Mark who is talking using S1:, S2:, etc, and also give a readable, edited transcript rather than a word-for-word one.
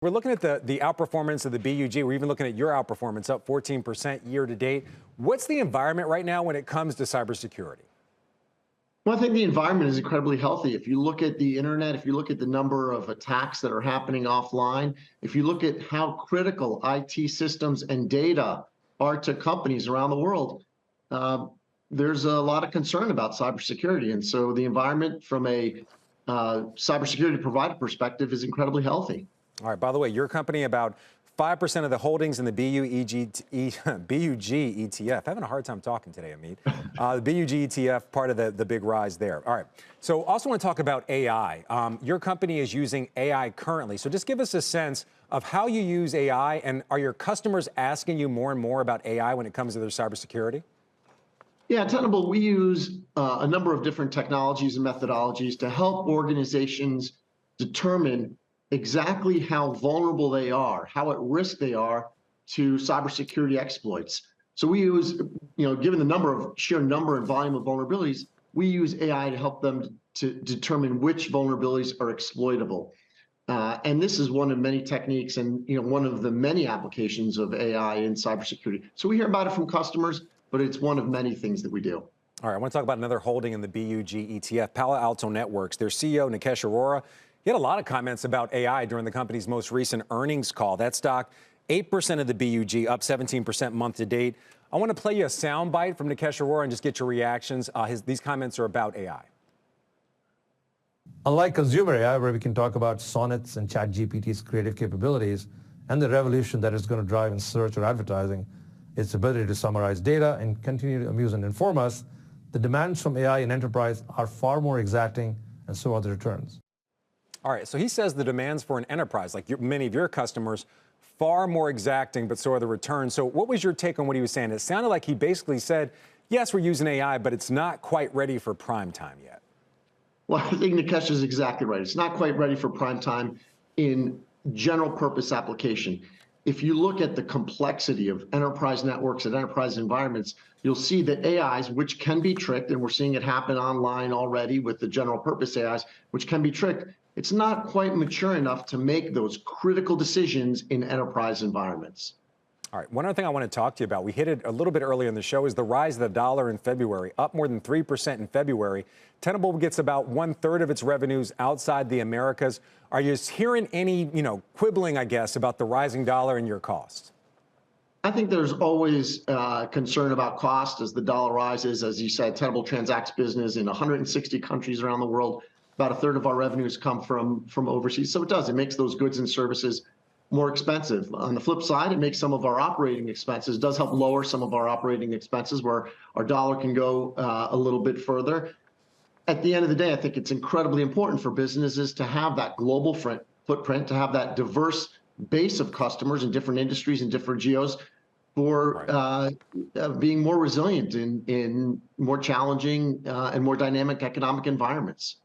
S1: We're looking at the outperformance of the BUG. We're even looking at your outperformance, up 14% year to date. What's the environment right now when it comes to cybersecurity?
S2: Well, I think the environment is incredibly healthy. If you look at the internet, if you look at the number of attacks that are happening offline, if you look at how critical IT systems and data are to companies around the world, there's a lot of concern about cybersecurity. And so the environment from a cybersecurity provider perspective is incredibly healthy.
S1: All right, by the way, your company, about 5% of the holdings in the BUG ETF. Having a hard time talking today, Amit. The BUG ETF, part of the big rise there. All right, so also want to talk about AI. Your company is using AI currently, so just give us a sense of how you use AI, and are your customers asking you more and more about AI when it comes to their cybersecurity?
S2: Yeah, at Tenable, we use a number of different technologies and methodologies to help organizations determine exactly how vulnerable they are, how at risk they are to cybersecurity exploits. So we use, given the sheer number and volume of vulnerabilities, we use AI to help them to determine which vulnerabilities are exploitable. And this is one of many techniques and one of the many applications of AI in cybersecurity. So we hear about it from customers, but it's one of many things that we do.
S1: All right, I want to talk about another holding in the BUG ETF, Palo Alto Networks. Their CEO, Nikesh Arora, he had a lot of comments about AI during the company's most recent earnings call. That stock, 8% of the BUG, up 17% month to date. I want to play you a soundbite from Nikesh Arora and just get your reactions. These comments are about AI.
S3: Unlike consumer AI, where we can talk about Sonnet's and ChatGPT's creative capabilities and the revolution that it's going to drive in search or advertising, its ability to summarize data and continue to amuse and inform us, the demands from AI in enterprise are far more exacting, and so are the returns.
S1: All right, so he says the demands for an enterprise, like many of your customers, far more exacting, but so are the returns. So what was your take on what he was saying? It sounded like he basically said, yes, we're using AI, but it's not quite ready for prime time yet.
S2: Well, I think Nikesh is exactly right. It's not quite ready for prime time in general purpose application. If you look at the complexity of enterprise networks and enterprise environments, you'll see that AIs, which can be tricked, and we're seeing it happen online already with the general purpose AIs, which can be tricked, it's not quite mature enough to make those critical decisions in enterprise environments.
S1: All right, one other thing I want to talk to you about, we hit it a little bit earlier in the show, is the rise of the dollar in February, up more than 3% in February. Tenable gets about 1/3 of its revenues outside the Americas. Are you hearing any, quibbling, I guess, about the rising dollar and your costs?
S2: I think there's always concern about cost as the dollar rises. As you said, Tenable transacts business in 160 countries around the world. About 1/3 of our revenues come from overseas. So it makes those goods and services more expensive. On the flip side, it makes some of our operating expenses, does help lower some of our operating expenses where our dollar can go a little bit further. At the end of the day, I think it's incredibly important for businesses to have that global footprint, to have that diverse base of customers in different industries and different geos for being more resilient in more challenging and more dynamic economic environments.